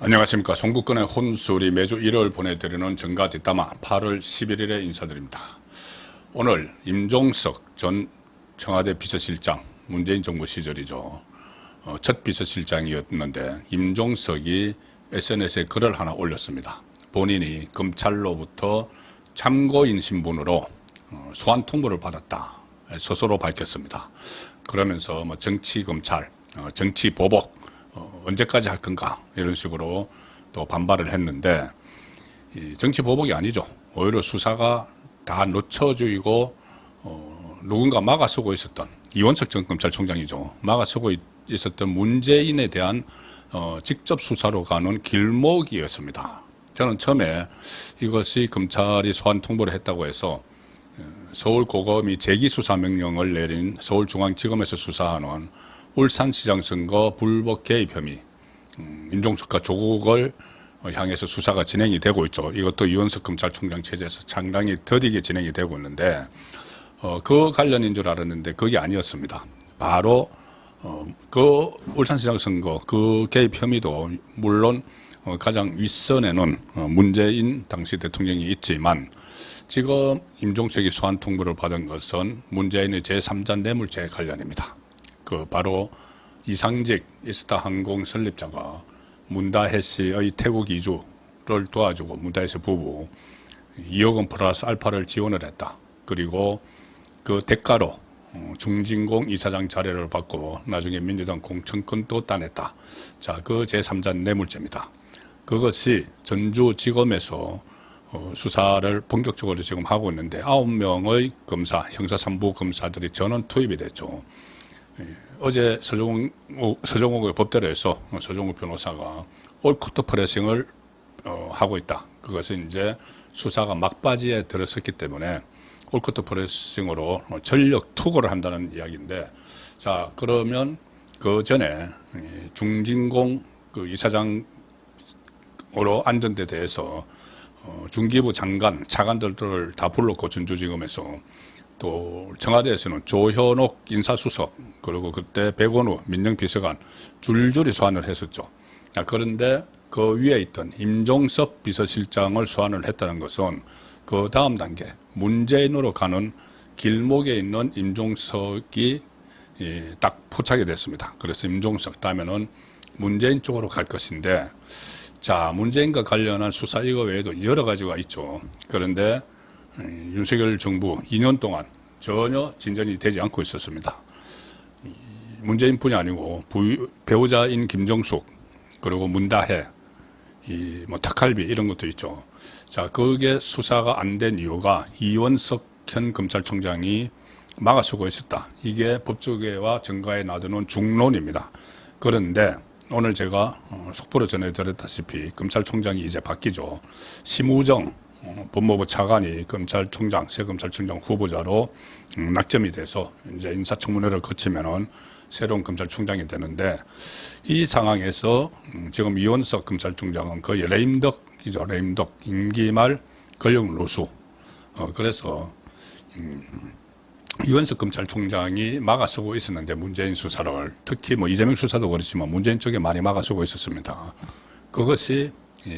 안녕하십니까. 송북근의 혼술이 매주 일요일 보내드리는 정가 뒷담화 8월 11일에 인사드립니다. 오늘 임종석 전 청와대 비서실장, 문재인 정부 시절이죠. 첫 비서실장이었는데 임종석이 SNS에 글을 하나 올렸습니다. 본인이 검찰로부터 참고인 신분으로 소환 통보를 받았다. 스스로 밝혔습니다. 그러면서 정치 검찰, 정치 보복, 언제까지 할 건가 이런 식으로 또 반발을 했는데 정치 보복이 아니죠. 오히려 수사가 다 늦춰지고 누군가 막아서고 있었던 이원석 전 검찰총장이죠. 막아서고 있었던 문재인에 대한 직접 수사로 가는 길목이었습니다. 저는 처음에 이것이 검찰이 소환 통보를 했다고 해서 서울고검이 재기수사명령을 내린 서울중앙지검에서 수사하는 울산시장 선거 불법 개입 혐의, 임종석과 조국을 향해서 수사가 진행이 되고 있죠. 이것도 이원석 검찰총장 체제에서 상당히 더디게 진행이 되고 있는데 그 관련인 줄 알았는데 그게 아니었습니다. 바로 그 울산시장 선거 그 개입 혐의도 물론 가장 윗선에는 문재인 당시 대통령이 있지만 지금 임종석이 소환 통보를 받은 것은 문재인의 제3자 뇌물죄 관련입니다. 바로 이상직 이스타항공 설립자가 문다혜 씨의 태국 이주를 도와주고 문다혜 씨 부부 2억 원 플러스 알파를 지원을 했다. 그리고 그 대가로 중진공 이사장 자리를 받고 나중에 민주당 공천권도 따냈다. 자, 그 제3자 뇌물죄입니다. 그것이 전주지검에서 수사를 본격적으로 지금 하고 있는데 9명의 검사, 형사 3부 검사들이 전원 투입이 됐죠. 어제 서정옥의 법대로에서 서정옥 변호사가 올커트 프레싱을 하고 있다. 그것은 이제 수사가 막바지에 들어섰기 때문에 올커트 프레싱으로 전력 투구를 한다는 이야기인데, 자, 그러면 그 전에 중진공 그 이사장으로 안전대 대해서 중기부 장관, 차관들을 다 불렀고 전주지검에서 또 청와대에서는 조현옥 인사수석 그리고 그때 백원우 민정비서관 줄줄이 소환을 했었죠. 그런데 그 위에 있던 임종석 비서실장을 소환을 했다는 것은 그 다음 단계 문재인으로 가는 길목에 있는 임종석이 딱 포착이 됐습니다. 그래서 임종석 다음에는 문재인 쪽으로 갈 것인데, 자, 문재인과 관련한 수사 이거 외에도 여러 가지가 있죠. 그런데 윤석열 정부 2년 동안 전혀 진전이 되지 않고 있었습니다. 문재인뿐이 아니고 배우자인 김정숙 그리고 문다혜, 특활비 이런 것도 있죠. 자, 그게 수사가 안 된 이유가 이원석 현 검찰총장이 막아서고 있었다. 이게 법조계와 정가에 놔두는 중론입니다. 그런데 오늘 제가 속보로 전해드렸다시피 검찰총장이 이제 바뀌죠. 심우정 법무부 차관이 검찰총장, 새 검찰총장 후보자로 낙점이 돼서 이제 인사청문회를 거치면은 새로운 검찰총장이 되는데, 이 상황에서 지금 이원석 검찰총장은 거의 레임덕이죠. 레임덕 임기 말 권력 누수. 그래서 이원석 검찰총장이 막아서고 있었는데 문재인 수사를, 특히 이재명 수사도 그렇지만 문재인 쪽에 많이 막아서고 있었습니다. 그것이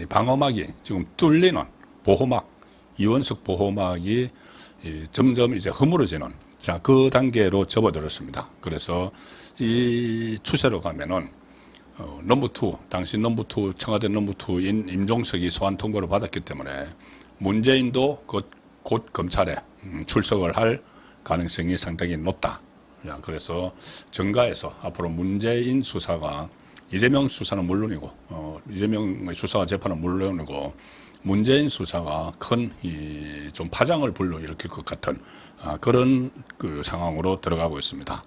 방어막이 지금 뚫리는 보호막, 이원석 보호막이 점점 이제 허물어지는, 자, 그 단계로 접어들었습니다. 그래서 이 추세로 가면은 넘버2, 당시 넘버2, 청와대 넘버2인 임종석이 소환 통보를 받았기 때문에 문재인도 곧 검찰에 출석을 할 가능성이 상당히 높다. 그래서 정가에서 앞으로 문재인 수사가 이재명 수사는 물론이고 이재명의 수사와 재판은 물론이고 문재인 수사가 큰 좀 파장을 불러일으킬 것 같은 그런 그 상황으로 들어가고 있습니다.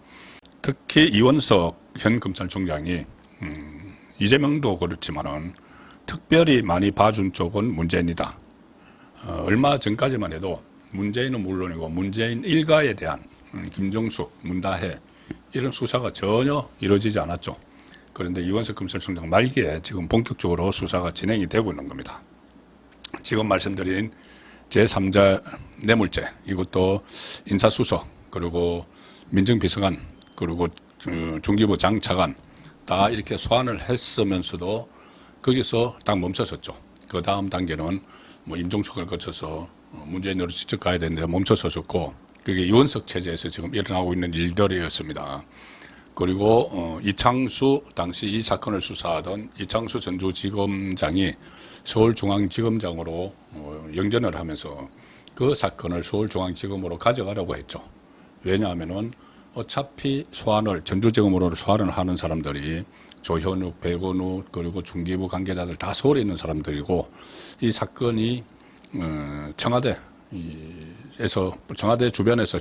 특히 이원석 현 검찰총장이 이재명도 그렇지만은 특별히 많이 봐준 쪽은 문재인이다. 얼마 전까지만 해도 문재인은 물론이고 문재인 일가에 대한 김정숙, 문다혜 이런 수사가 전혀 이루어지지 않았죠. 그런데 이원석 검찰총장 말기에 지금 본격적으로 수사가 진행이 되고 있는 겁니다. 지금 말씀드린 제3자 뇌물죄, 이것도 인사수석 그리고 민정비서관 그리고 중기부 장차관 다 이렇게 소환을 했으면서도 거기서 딱 멈춰섰죠. 그 다음 단계는 뭐 임종석을 거쳐서 문재인으로 직접 가야 되는데 멈춰섰었고, 그게 이원석 체제에서 지금 일어나고 있는 일들이었습니다. 그리고 이창수 당시 이 사건을 수사하던 이창수 전주지검장이 서울중앙지검장으로 영전을 하면서 그 사건을 서울중앙지검으로 가져가려고 했죠. 왜냐하면은 어차피 전주지검으로 소환을 하는 사람들이 조현욱, 백원우, 그리고 중기부 관계자들 다 서울에 있는 사람들이고, 이 사건이 청와대 주변에서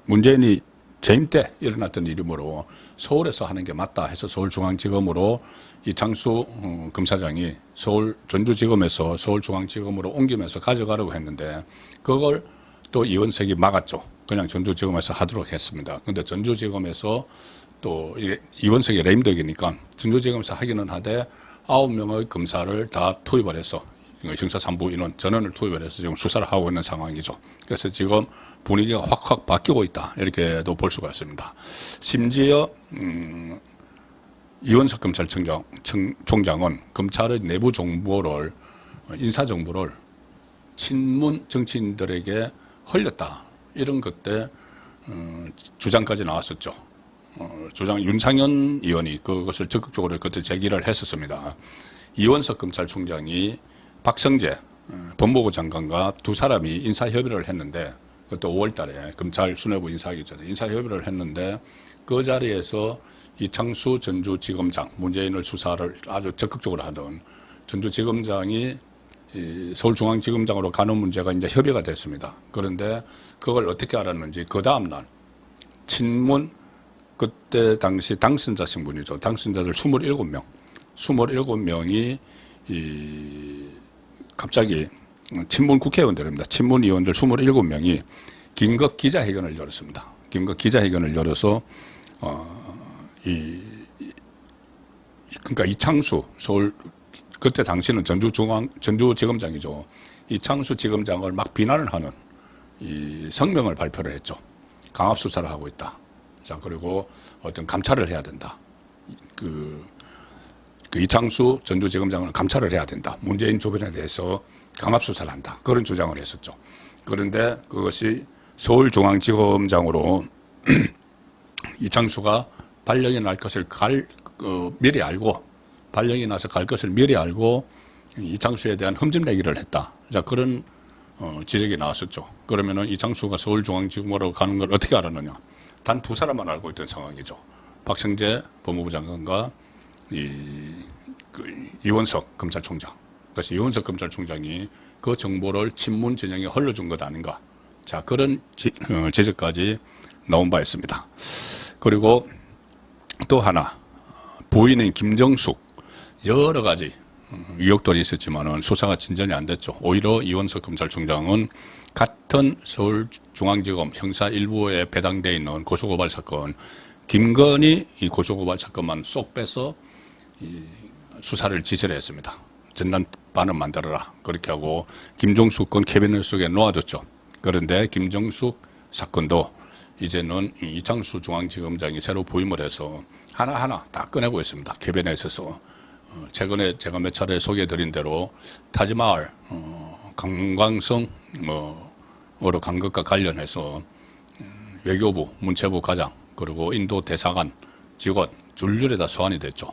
문재인이 재임 때 일어났던 일이므로 서울에서 하는 게 맞다 해서 서울중앙지검으로 이창수 검사장이 전주지검에서 서울중앙지검으로 옮기면서 가져가려고 했는데, 그걸 또 이원석이 막았죠. 그냥 전주지검에서 하도록 했습니다. 근데 전주지검에서 또 이게 이원석이 레임덕이니까 전주지검에서 하기는 하되 9명의 검사를 다 투입을 해서 형사 3부 인원 전원을 투입을 해서 지금 수사를 하고 있는 상황이죠. 그래서 지금 분위기가 확확 바뀌고 있다, 이렇게도 볼 수가 있습니다. 심지어 이원석 검찰총장은 검찰의 내부 정보를, 인사 정보를 친문 정치인들에게 흘렸다, 이런 그때 주장까지 나왔었죠. 윤상현 의원이 그것을 적극적으로 그때 제기를 했었습니다. 이원석 검찰총장이 박성재 법무부 장관과 두 사람이 인사협의를 했는데, 그때 5월 달에 검찰 수뇌부 인사하기 전에 인사협의를 했는데, 그 자리에서 이창수 전주지검장, 문재인을 수사를 아주 적극적으로 하던 전주지검장이 서울중앙지검장으로 가는 문제가 이제 협의가 됐습니다. 그런데 그걸 어떻게 알았는지 그 다음날 친문, 그때 당시 당선자 신분이죠. 당선자들 27명이 갑자기 친문 국회의원들입니다. 친문 의원들 27명이 긴급 기자회견을 열었습니다. 긴급 기자회견을 열어서 그러니까 이창수 그때 당시는 전주지검장이죠. 이창수 지검장을 막 비난을 하는 이 성명을 발표를 했죠. 강압 수사를 하고 있다. 자, 그리고 어떤 감찰을 해야 된다. 그 이창수 전주지검장은 감찰을 해야 된다. 문재인 주변에 대해서 강압 수사를 한다. 그런 주장을 했었죠. 그런데 그것이 서울중앙지검장으로 이창수가 발령이 날 것을 미리 알고, 발령이 나서 갈 것을 미리 알고 이창수에 대한 흠집 내기를 했다. 자, 그런 지적이 나왔었죠. 그러면은 이창수가 서울중앙지검으로 가는 걸 어떻게 알았느냐? 단 두 사람만 알고 있던 상황이죠. 박성재 법무부 장관과 이원석 검찰총장. 그래서 이원석 검찰총장이 그 정보를 친문 진영에 흘려준 것 아닌가. 자, 그런 지적까지 나온 바 있습니다. 그리고 또 하나, 부인인 김정숙, 여러 가지 의혹들이 있었지만은 수사가 진전이 안 됐죠. 오히려 이원석 검찰총장은 같은 서울중앙지검 형사 1부에 배당되어 있는 고소고발 사건, 김건희 이 고소고발 사건만 쏙 빼서 수사를 지시를 했습니다. 전담반을 만들어라. 그렇게 하고 김종숙 건 캐비넷 속에 놓아줬죠. 그런데 김정숙 사건도 이제는 이창수 중앙지검장이 새로 부임을 해서 하나하나 다 꺼내고 있습니다. 캐비넷에서. 최근에 제가 몇 차례 소개해드린 대로 타지마을 관광성 으로 간 것과 관련해서 외교부, 문체부 과장, 그리고 인도 대사관 직원 줄줄이 다 소환이 됐죠.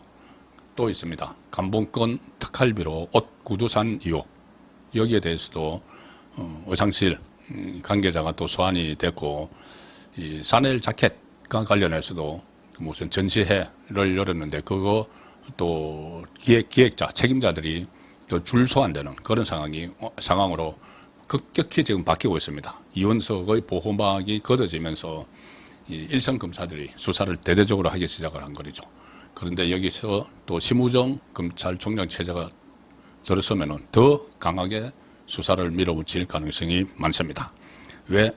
또 있습니다. 감봉권 특할비로 옷 구두 산 의혹. 여기에 대해서도 의상실 관계자가 또 소환이 됐고, 이 샤넬 자켓과 관련해서도 무슨 전시회를 열었는데 그거 또 기획자, 책임자들이 또 줄 소환되는 그런 상황으로 급격히 지금 바뀌고 있습니다. 이원석의 보호막이 걷어지면서 이 일선 검사들이 수사를 대대적으로 하기 시작을 한 거죠. 그런데 여기서 또 심우정 검찰총장 체제가 들어서면은 더 강하게 수사를 밀어붙일 가능성이 많습니다. 왜?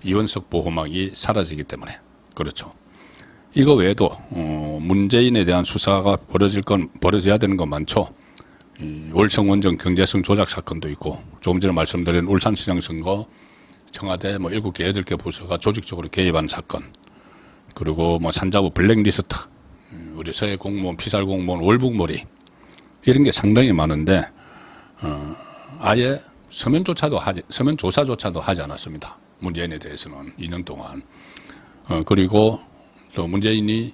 이원석 보호막이 사라지기 때문에. 그렇죠. 이거 외에도 문재인에 대한 수사가 벌어져야 되는 건 많죠. 월성원전 경제성 조작 사건도 있고, 조금 전에 말씀드린 울산시장 선거 청와대 7개, 8개 부서가 조직적으로 개입한 사건, 그리고 산자부 블랙리스트, 우리 서해 공무원, 피살 공무원 월북몰이, 이런 게 상당히 많은데 아예 서면 조사조차도 하지 않았습니다. 문재인에 대해서는 2년 동안. 그리고 또 문재인이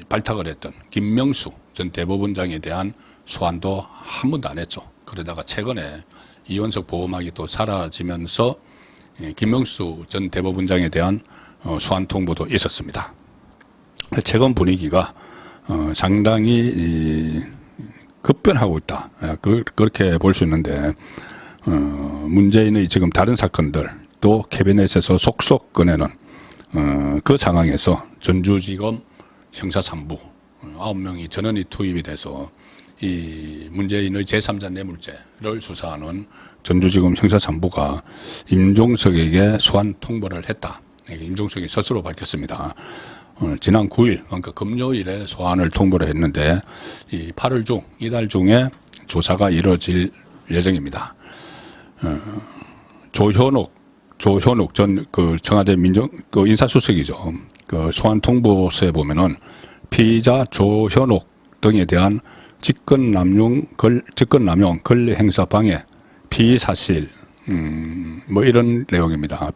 발탁을 했던 김명수 전 대법원장에 대한 소환도 한 번도 안 했죠. 그러다가 최근에 이원석 보호막이 또 사라지면서 김명수 전 대법원장에 대한 소환 통보도 있었습니다. 최근 분위기가 상당히 급변하고 있다. 그렇게 볼 수 있는데 문재인의 지금 다른 사건들 또 캐비넷에서 속속 꺼내는 그 상황에서 전주지검 형사 3부 9명이 전원이 투입이 돼서 이 문재인의 제3자 뇌물죄를 수사하는 전주지검 형사 3부가 임종석에게 소환 통보를 했다. 임종석이 스스로 밝혔습니다. 지난 9일, 그러니까 금요일에 소환을 통보를 했는데 이 8월 중, 이달 중에 조사가 이루어질 예정입니다. 조현옥 전 그 청와대 인사수석이죠. 그 소환 통보서에 보면은 피의자 조현옥 등에 대한 직권남용 권리 행사 방해 피의 사실 뭐 이런 내용입니다.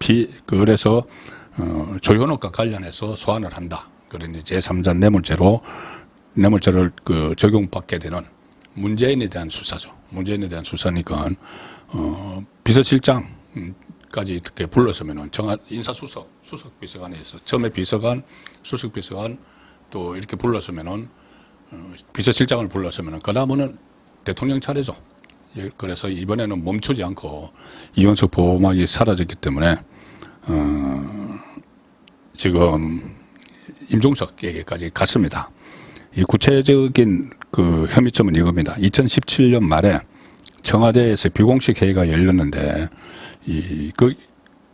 그래서 조현옥과 관련해서 소환을 한다. 그러니 제3자 뇌물죄를 그 적용받게 되는 문재인에 대한 수사죠. 문재인에 대한 수사니까 비서실장까지 이렇게 불렀으면은 수석 비서관에 있어 처음에 비서관, 수석 비서관 또 이렇게 불렀으면은 비서실장을 불렀으면은 그 다음은 대통령 차례죠. 그래서 이번에는 멈추지 않고 이원석 보호막이 사라졌기 때문에 지금 임종석에게까지 갔습니다. 이 구체적인 그 혐의점은 이겁니다. 2017년 말에 청와대에서 비공식 회의가 열렸는데 그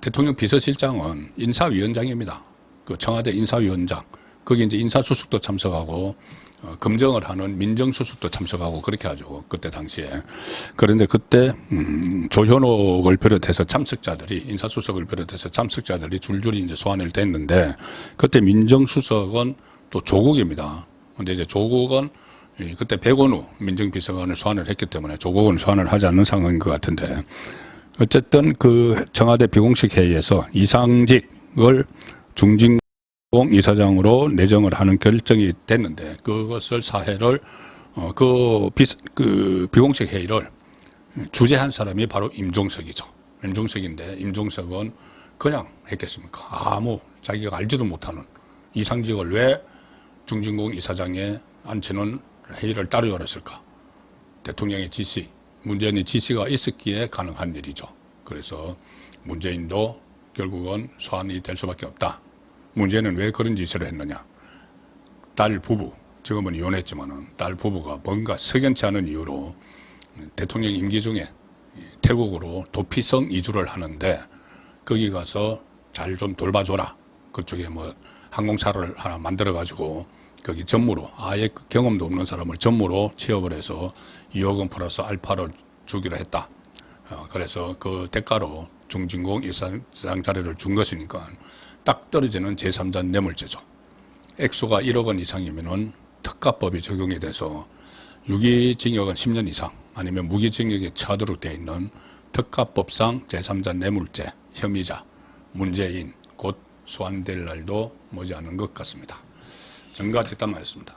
대통령 비서실장은 인사위원장입니다. 그 청와대 인사위원장. 거기 이제 인사수석도 참석하고 검증을 하는 민정수석도 참석하고 그렇게 하죠. 그때 당시에. 그런데 그때 조현옥을 비롯해서 참석자들이 인사수석을 비롯해서 참석자들이 줄줄이 이제 소환을 됐는데 그때 민정수석은 또 조국입니다. 근데 이제 조국은 그때 백원우 민정비서관을 소환을 했기 때문에 조국은 소환을 하지 않는 상황인 것 같은데 어쨌든 그 청와대 비공식 회의에서 이상직을 중진공 이사장으로 내정을 하는 결정이 됐는데 그것을 사회를 그 비공식 회의를 주재한 사람이 바로 임종석이죠. 임종석인데 임종석은 그냥 했겠습니까? 아무 자기가 알지도 못하는 이상직을 왜 중진공 이사장에 앉히는 회의를 따로 열었을까? 대통령의 지시, 문재인의 지시가 있었기에 가능한 일이죠. 그래서 문재인도 결국은 소환이 될 수밖에 없다. 문재인은 왜 그런 짓을 했느냐? 딸 부부, 지금은 이혼했지만은 딸 부부가 뭔가 석연치 않은 이유로 대통령 임기 중에 태국으로 도피성 이주를 하는데 거기 가서 잘 좀 돌봐줘라. 그쪽에 뭐 항공사를 하나 만들어가지고 거기 전무로 아예 경험도 없는 사람을 전무로 취업을 해서 2억 원 플러스 알파를 주기로 했다. 그래서 그 대가로 중진공 이사장 자리를 준 것이니까 딱 떨어지는 제3자 뇌물죄죠. 액수가 1억 원 이상이면은 특가법이 적용이 돼서 유기징역은 10년 이상 아니면 무기징역에 처하도록 되어 있는 특가법상 제3자 뇌물죄 혐의자 문재인 곧 소환될 날도 머지않은 것 같습니다. 정가 뒷담화였습니다.